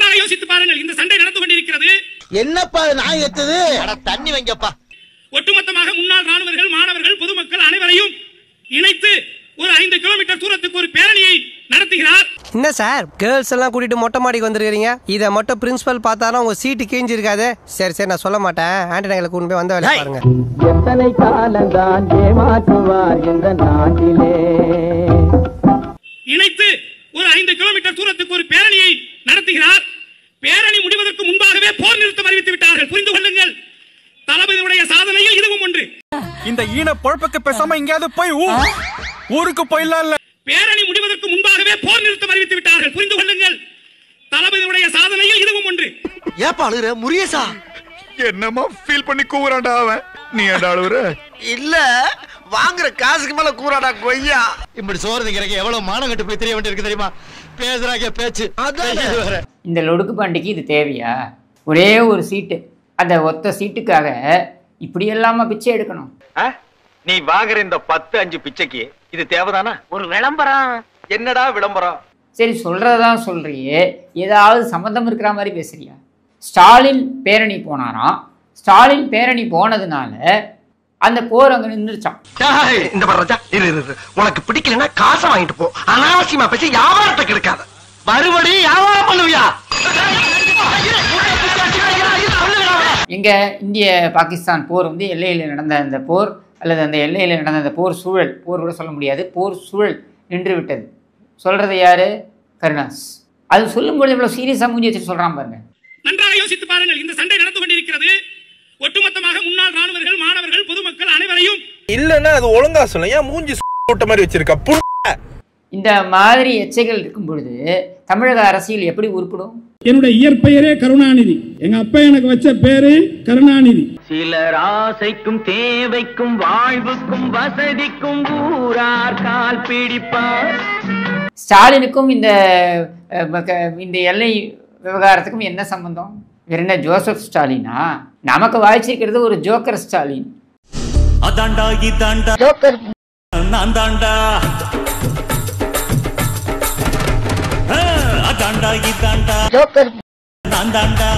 நன்றாக யோசித்து பாருங்கள். இந்த சண்டை நடந்து கொண்டிருக்கிறது. என்னப்பா நான் ஏத்தது? தண்ணி வைங்கப்பா. ஒட்டுமொத்தமாக முன்னாள் ராணுவர்கள், மாணவர்கள், பொதுமக்கள் அனைவரையும் இணைத்து ஒரு 5 கிலோமீட்டர் தூரத்துக்கு ஒரு பேரணியை நடத்துகிறார். என்ன சார், கேர்ள்ஸ் எல்லாம் கூட்டிட்டு மொட்டை மாடிக்கு வந்துருக்கீங்க? இதை மட்டும் பிரின்சிபல் பார்த்தாலும் உங்க சீட்டு கிழிஞ்சிருக்காது. சரி சரி, நான் சொல்ல மாட்டேன். ஆண்டனைகளை கூண்டு போய் வந்த வேலை பாருங்க. எத்தனை காலந்தான் ஏமாற்றுவார் இந்த நாட்டிலே. இணைத்து ஒரு 5 கிலோமீட்டர் தூரத்துக்கு ஒரு பேரணியை நடத்துகிறார். பேரணி முடிவதற்கு முன்பாகவே போர் நிறுத்தம் அறிவித்து விட்டார்கள். புரிந்து கொள்ளுங்கள். தளபதியுடைய சாதனையில் இதுவும் ஒன்று. இந்த ஈன பொழப்புக்கு பேசாம எங்கேயாவது போய் ஊருக்கு போயிடலாம். பேரணி முடிவதற்கு முன்பாகவே போர் நிறுத்தம் அறிவித்து விட்டார்கள். புரிந்து கொள்ளுங்கள். தளபதியுடைய சாதனையில் இதுவும் ஒன்று. ஏப்பா அழுகுற? முரியசா என்னமா ஃபீல் பண்ணி கூவுறான்டா அவன். நீ ஏன்டா அழுகுற? இல்ல, வாங்குற காசுக்கு மேல கூறாடா கொய்யா. இப்படி சோறு திங்கிறக்கு எவ்வளவு மானம் கட்டு போய் தெரிய வேண்டியிருக்கு தெரியுமா? பேசுறாங்க பேச்சு. இந்த லொடுக்கு பாண்டிக்கு இது தேவையா? ஒரே ஒரு சீட்டு, அந்த ஒத்த சீட்டுக்காக இப்படி எல்லாம பிச்சை எடுக்கணும். நீ வாங்குற இந்த 10-5 பிச்சைக்கு இது தேவைதானா? ஒரு விளம்பரம். என்னடா விளம்பரம்? சரி, சொல்றதான் சொல்றியே, ஏதாவது சம்மந்தம் இருக்கிற மாதிரி பேசுறியா? ஸ்டாலின் பேரணி போனாராம். ஸ்டாலின் பேரணி போனதுனால அந்த போர் அங்க நின்றுச்சான். இந்த உனக்கு பிடிக்கலன்னா காசை வாங்கிட்டு போ. அனாவசியமா பேசி வியாபாரத்தை கெடுக்காத. மறுபடியும் வியாபாரம் பண்ணுவியா? எங்க இந்திய பாகிஸ்தான் போர் வந்து எல்லையில் நடந்த அந்த போர், அல்லது அந்த எல்லையில் நடந்த அந்த போர் சூழல், போர் கூட சொல்ல முடியாது, போர் சூழல் நின்று விட்டது. சொல்றது யாரு? கருணாஸ். அது சொல்லும்போது இவ்வளவு சீரியஸா மூஞ்சி வச்சுட்டு சொல்றான் பாருங்க. நன்றாக யோசித்து பாருங்கள். இந்த சண்டை நடந்து கொண்டிருக்கிறது. ஒட்டுமொத்தமாக முன்னாள் ராணுவர்கள், மாணவர்கள், பொதுமக்கள் அனைவரையும். இல்லன்னா அது ஒழுங்கா சொல்ல. ஏன் மூஞ்சி போட்ட மாதிரி வச்சிருக்க? இந்த மாதிரி எச்சைகள் இருக்கும் பொழுது தமிழக அரசியல் எப்படி உருப்படும்? என்னுடைய இயற்பெயரே கருணாநிதி. எங்க அப்பா எனக்கு வச்ச பேரு கருணாநிதி. சிலர் ஆசைக்கும் தேவைக்கும் வாழ்வுக்கும் வசதிக்கும் ஊரார் கால் பிடிப்பார். ஸ்டாலினுக்கும் இந்த எல்லை விவகாரத்துக்கும் என்ன சம்பந்தம்? வேற என்ன ஜோசப் ஸ்டாலினா? நமக்கு வாய்ச்சிருக்கிறது ஒரு ஜோக்கர் ஸ்டாலின். அதாண்டா இதாண்டா ஜோக்கர் நான் தாண்டா. அதாண்டா இதாண்டா ஜோக்கர் நான் தாண்டா.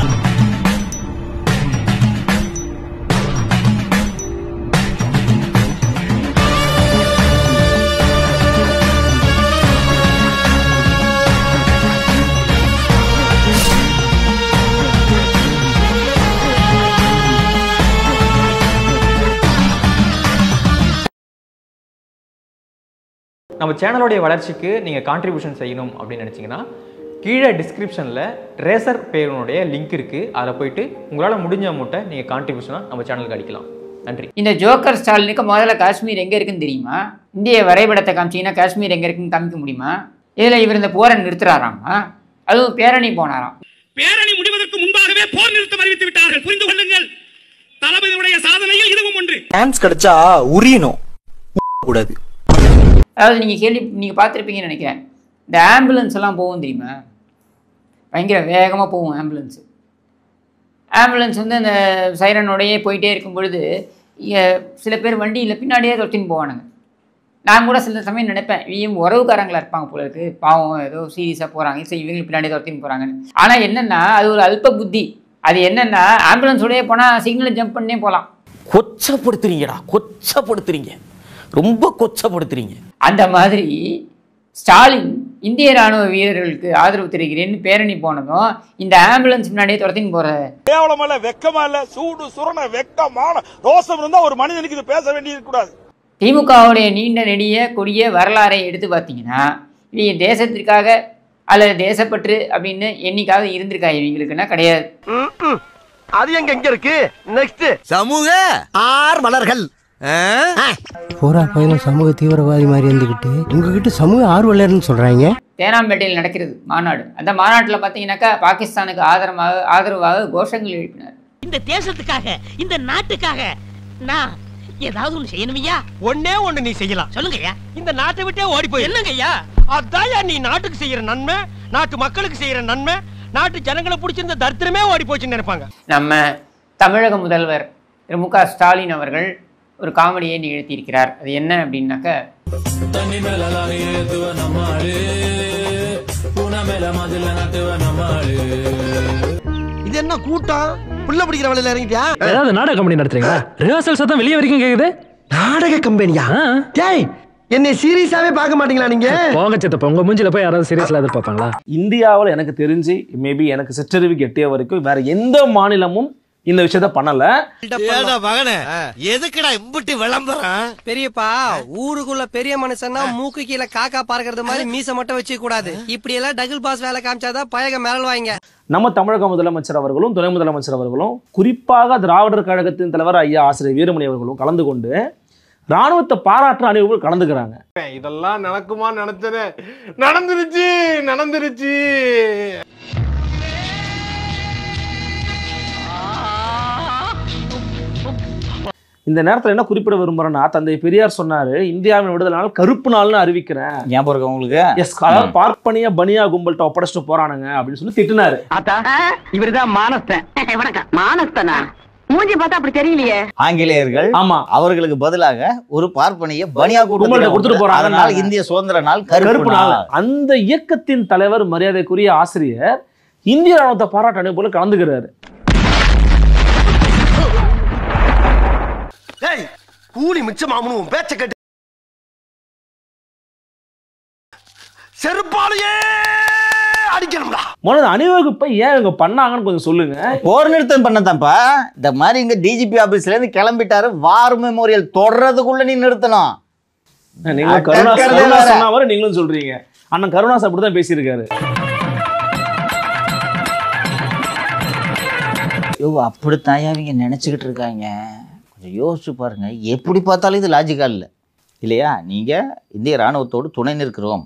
நம்ம சேனலோடைய வளர்ச்சிக்கு நீங்கள் கான்ட்ரிபியூஷன் செய்யணும் அப்படின்னு நினச்சிங்கன்னா கீழே டிஸ்கிரிப்ஷனில் ரேசர் பேருனுடைய லிங்க் இருக்குது. அதில் போயிட்டு உங்களால் முடிஞ்ச அமௌண்ட்டை நீங்கள் கான்ட்ரிபியூஷனாக நம்ம சேனலுக்கு அடிக்கலாம். நன்றி. இந்த ஜோக்கர் ஸ்டாலினுக்கு முதல்ல காஷ்மீர் எங்கே இருக்குன்னு தெரியுமா? இந்திய வரைபடத்தை காமிச்சிங்கன்னா காஷ்மீர் எங்கே இருக்குன்னு காமிக்க முடியுமா? இதில் இவர் இந்த போரை நிறுத்துறாராமா? அதுவும் பேரணி போனாராம். பேரணி முடிவதற்கு முன்பாகவே போர் நிறுத்தம் அறிவித்து விட்டார்கள். புரிந்து கொள்ளுங்கள். தளபதியுடைய சாதனையில் இதுவும் ஒன்று. சான்ஸ் கிடைச்சா உரியணும் கூடாது. அதாவது நீங்கள் பார்த்துருப்பீங்கன்னு நினைக்கிறேன். இந்த ஆம்புலன்ஸ் எல்லாம் போகும் தெரியுமா? பயங்கர வேகமாக போகும் ஆம்புலன்ஸு. ஆம்புலன்ஸ் வந்து அந்த சைரனோடையே போயிட்டே இருக்கும் பொழுது சில பேர் வண்டியில் பின்னாடியே தொட்டின்னு போவானுங்க. நான் கூட சில சமயம் நினைப்பேன், இவங்க உறவுக்காரங்களா இருப்பாங்க போல இருக்கு, பாவம் ஏதோ சீரியஸாக போகிறாங்க, சரி இவங்களுக்கு பின்னாடியே தொட்டின்னு போகிறாங்கன்னு. ஆனால் என்னென்னா அது ஒரு அல்ப புத்தி. அது என்னென்னா ஆம்புலன்ஸோடய போனால் சிக்னல் ஜம்ப் பண்ணே போகலாம். கொச்சப்படுத்துறீங்கடா, கொச்சப்படுத்துறீங்க, ரொம்ப கொச்சப்படுத்துறீங்க. அந்த மாதிரி ஸ்டாலின் இந்திய ராணுவ வீரர்களுக்கு ஆதரவு தெரிவிக்கிறேன்னு பேரணி போனதும் இந்த ஆம்புலன்ஸ் முன்னாடியே துரத்தின்னு போற கேவலமா இல்ல, வெக்கமா இல்ல, சூடு சுரண வெக்கமான ரோசம் இருந்தா ஒரு மனிதனுக்கு இது பேச வேண்டியது கூடாது. திமுகவுடைய நீண்ட நெடிய கொடிய வரலாறை எடுத்து பார்த்தீங்கன்னா இவங்க தேசத்திற்காக அல்லது தேசப்பற்று அப்படின்னு என்னைக்காவது இருந்திருக்கா இவங்களுக்குன்னா கிடையாது. அது எங்க இருக்கு? நெக்ஸ்ட் சமூக ஆர்வலர்கள் பூரா பையனும் சமூக தீவிரவாதி மாதிரி இருந்துகிட்டு உங்ககிட்ட சமூக ஆர்வலர்னு சொல்றாங்க. தேனாம்பேட்டையில் நடக்கிறது மாநாடு. அந்த மாநாட்டில் பார்த்தீங்கன்னாக்கா பாகிஸ்தானுக்கு ஆதரவாக கோஷங்கள் எழுப்பினார். இந்த தேசத்துக்காக, இந்த நாட்டுக்காக நான் ஏதாவது ஒண்ணு செய்யணுமையா? ஒண்ணே ஒண்ணு நீ செய்யலாம். சொல்லுங்கய்யா. இந்த நாட்டை விட்டே ஓடி போய் என்னங்கய்யா? அதான் நீ நாட்டுக்கு செய்யற நன்மை, நாட்டு மக்களுக்கு செய்யற நன்மை, நாட்டு ஜனங்களை பிடிச்சிருந்த தரித்திரமே ஓடி போச்சுன்னு நினைப்பாங்க. நம்ம தமிழக முதல்வர் திரு மு க ஸ்டாலின் அவர்கள் ஒரு காமெடியை நிகழ்த்தியிருக்கிறார். அது என்ன அப்படின்னாக்க, தண்ணி மேல நம்மளே பூனை மேல மதுல நட்டுவ நம்மளே என்ன கூட்டம் புள்ள பிடிக்கிற வேலையில இறங்கிட்டியா? ஏதாவது நாடக கம்பெனி நடத்துறீங்களா? ரிஹர்சல் சத்தம் வெளியே வரைக்கும் கேக்குது. நாடக கம்பெனியா? டேய் என்னை சீரியஸாவே பார்க்க மாட்டீங்களா நீங்க? போங்க சித்தப்பா, உங்க மூஞ்சில போய் யாராவது சீரியஸ்ல எதிர்பார்ப்பாங்களா? இந்தியாவில் எனக்கு தெரிஞ்சு மேபி எனக்கு சிற்றறிவுக்கு எட்டிய வரைக்கும் வேற எந்த மாநிலமும் இந்த விஷயத்த பண்ணல. எதுக்குடா இம்புட்டி விளம்பரம்? பெரியப்பா, ஊருக்குள்ள பெரிய மனுஷன்னா மூக்கு கீழே காக்கா பார்க்கறது மாதிரி மீசை மட்டும் வச்சுக்க கூடாது. இப்படி எல்லாம் டபுள் பாஸ் வேலை காமிச்சாதான் பயக மேலவாங்க. நம்ம தமிழக முதலமைச்சர் அவர்களும் துணை முதலமைச்சர் அவர்களும் குறிப்பாக திராவிடர் கழகத்தின் தலைவர் ஐயா ஆசிரியர் வீரமணி அவர்களும் கலந்து கொண்டு ராணுவத்தை பாராட்டுற அணிவர்கள் கலந்துக்கிறாங்க. இதெல்லாம் நடக்குமா நினைச்சனே, நடந்துருச்சு. இந்த நேரத்தில் என்ன குறிப்பிட விரும்புறேன்னா, தந்தை பெரியார் சொன்னாரு, இந்தியாவின் விடுதலை நாள் கருப்பு நாள்னு அறிவிக்கிறேன். ஞாபகம் இருக்கு உங்களுக்கு? எஸ், அதாவது பார்ப்பனிய பனியா கும்பல்கிட்ட ஒப்படைச்சிட்டு போறானுங்க அப்படின்னு சொல்லி திட்டினாரு. இவருதான் மானஸ்தன். வணக்கம். மானஸ்தனா? மூஞ்சி பார்த்தா அப்படி தெரியலையே. ஆங்கிலேயர்கள் ஆமா அவர்களுக்கு பதிலாக ஒரு பார்ப்பனிய பனியா கும்பல்கிட்ட கொடுத்துட்டு போறாங்க. அதனால இந்திய சுதந்திர நாள் கருப்பு நாள். அந்த இயக்கத்தின் தலைவர் மரியாதைக்குரிய ஆசிரியர் இந்திய ராணுவத்தை பாராட்டு அணி போல கலந்துக்கிறாரு. கூலி மிச்சமாமனும் பேச்ச கேட்டு செருப்பாலேயே அடிக்கணும்டா. முதல்ல அணிவகுப்பை ஏன் இவங்க பண்ணாங்கன்னு கொஞ்சம் சொல்லுங்க. போர் நிறுத்தம் பண்ணதான்ப்பா. இந்த மாதிரி இங்க டிஜிபி ஆபீஸ்ல இருந்து கிளம்பிட்டாரு. வார் மெமோரியல் தொடர்றதுக்குள்ள நீ நிறுத்தணும். நீங்களும் சொல்றீங்க. அண்ணன் கருணாஸ் அப்படிதான் பேசியிருக்காரு. அப்படித்தான் இவங்க நினைச்சுக்கிட்டு இருக்காங்க. கொஞ்சம் யோசிச்சு பாருங்க. எப்படி பார்த்தாலும் இது லாஜிக்கா இல்லை இல்லையா? நீங்க இந்திய ராணுவத்தோடு துணை நிற்கிறோம்,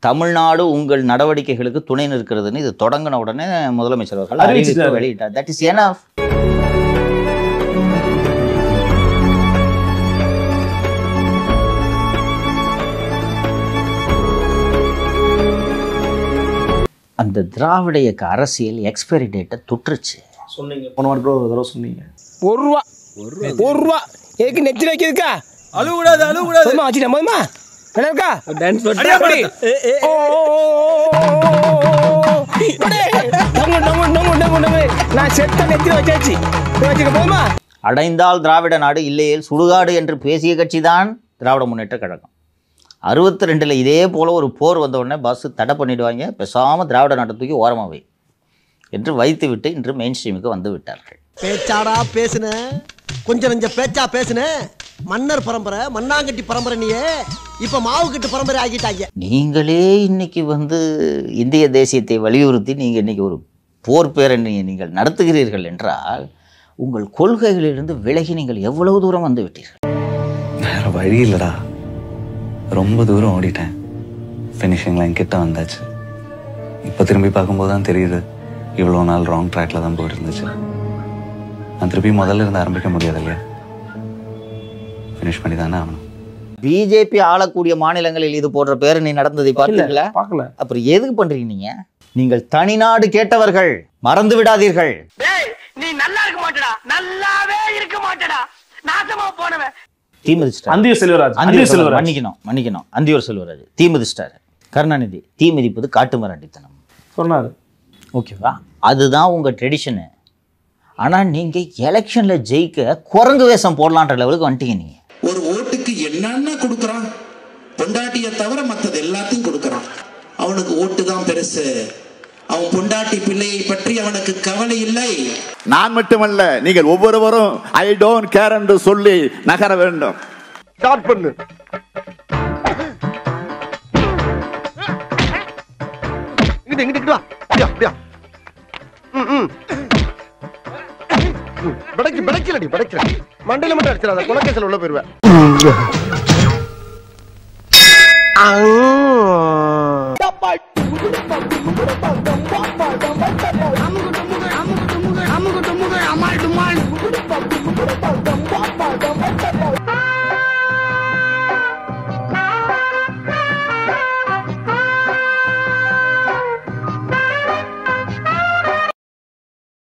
தமிழ்நாடு உங்கள் நடவடிக்கைகளுக்கு துணை நிற்கிறதுன்னு இது தொடங்கின உடனே முதலமைச்சர் அவர்கள் அறிவித்து வெளியிட்டார். That is enough. அந்த திராவிட இயக்க அரசியல் எக்ஸ்பைரி டேட்டை தொற்றுச்சு. சொன்னீங்க போன வாரம் ஒரு தடவை சொன்னீங்க. ஒரு ரூபா ஏக்கு நெத்தில வைக்கிறதுக்கா? அழுவுடாது வச்சுட்டேன். போதுமா? நல்லா இருக்கா? டான்ஸ் நான் செத்த நெத்தில வச்சாச்சு. வச்சுக்க போதுமா? அடைந்தால் திராவிட நாடு, இல்லையே சுடுகாடு என்று பேசிய கட்சி தான் திராவிட முன்னேற்ற கழகம். 62 இதே போல ஒரு போர் வந்த உடனே பஸ் தடை பண்ணிடுவாங்க, பேசாமல் திராவிட நாட்டை தூக்கி ஓரமாவை என்று வைத்து விட்டு இன்று மெயின் ஸ்ட்ரீமுக்கு வந்து விட்டார்கள். பேச்சாடா பேசுன, கொஞ்சம் நெஞ்ச பேச்சா பேசுன. மன்னர் பரம்பரை, மண்ணாங்கட்டி பரம்பரை, நீயே இப்ப மாவு கட்டு பரம்பரை ஆகிட்டாங்க. நீங்களே இன்னைக்கு வந்து இந்திய தேசியத்தை வலியுறுத்தி நீங்க இன்னைக்கு ஒரு போர் பேரணியை நீங்கள் நடத்துகிறீர்கள் என்றால் உங்கள் கொள்கைகளிலிருந்து விலகி நீங்கள் எவ்வளவு தூரம் வந்து விட்டீர்கள்? வேற வழி இல்லடா, ரொம்ப தூரம் ஓடிட்டேன். ஃபினிஷிங் லைன் கிட்ட வந்தாச்சு. இப்போ திரும்பி பார்க்கும்போது தான் தெரியுது இவ்வளோ நாள் ராங் ட்ராக்ல தான் போயிட்டு இருந்துச்சு. நான் திருப்பி முதல்ல இருந்து ஆரம்பிக்க முடியாது இல்லையா? ஃபினிஷ் பண்ணி தானே ஆகணும். பிஜேபி ஆளக்கூடிய மாநிலங்களில் இது போன்ற பேரணி நடந்ததை பார்த்தீங்களா? பார்க்கல. அப்புறம் எதுக்கு பண்றீங்க நீங்க? நீங்கள் தனிநாடு கேட்டவர்கள், மறந்து விடாதீர்கள். நீ நல்லா இருக்க மாட்டடா, நல்லாவே இருக்க மாட்டடா, நாசமா போனவன். தீமிதிச்சிட்டார் அந்தியூர் செல்வராஜ். மன்னிக்கணும் அந்தியூர் செல்வராஜ் தீமிதிச்சிட்டார். கருணாநிதி தீமிதிப்பது காட்டுமிராண்டித்தனம் சொன்னாரு. ஓகேவா? அதுதான் உங்க ட்ரெடிஷனு. ஆனா நீங்க எலெக்ஷன்ல ஜெயிக்க குரங்கு வேஷம் போடலான்ற லெவலுக்கு வந்துட்டீங்க. நீங்க ஒரு ஓட்டுக்கு என்னன்னா கொடுக்கறான், பொண்டாட்டியை தவிர மற்றது எல்லாத்தையும் கொடுக்கறான். அவனுக்கு ஓட்டு தான் பெருசு. அவன் பொண்டாட்டி பிள்ளையை பற்றி அவனுக்கு கவலை இல்லை. நான் மட்டுமல்ல, நீங்கள் ஒவ்வொருவரும் ஐ டோன்ட் கேர் என்று சொல்லி நகர வேண்டும். ஸ்டார்ட் பண்ணு. இங்கிட்டு வா. அப்படியா? படைக்கலடி. மண்டையில மட்டும் அடிச்சிடாத, கொலைகேஸ்ல உள்ள போயிருவேன்.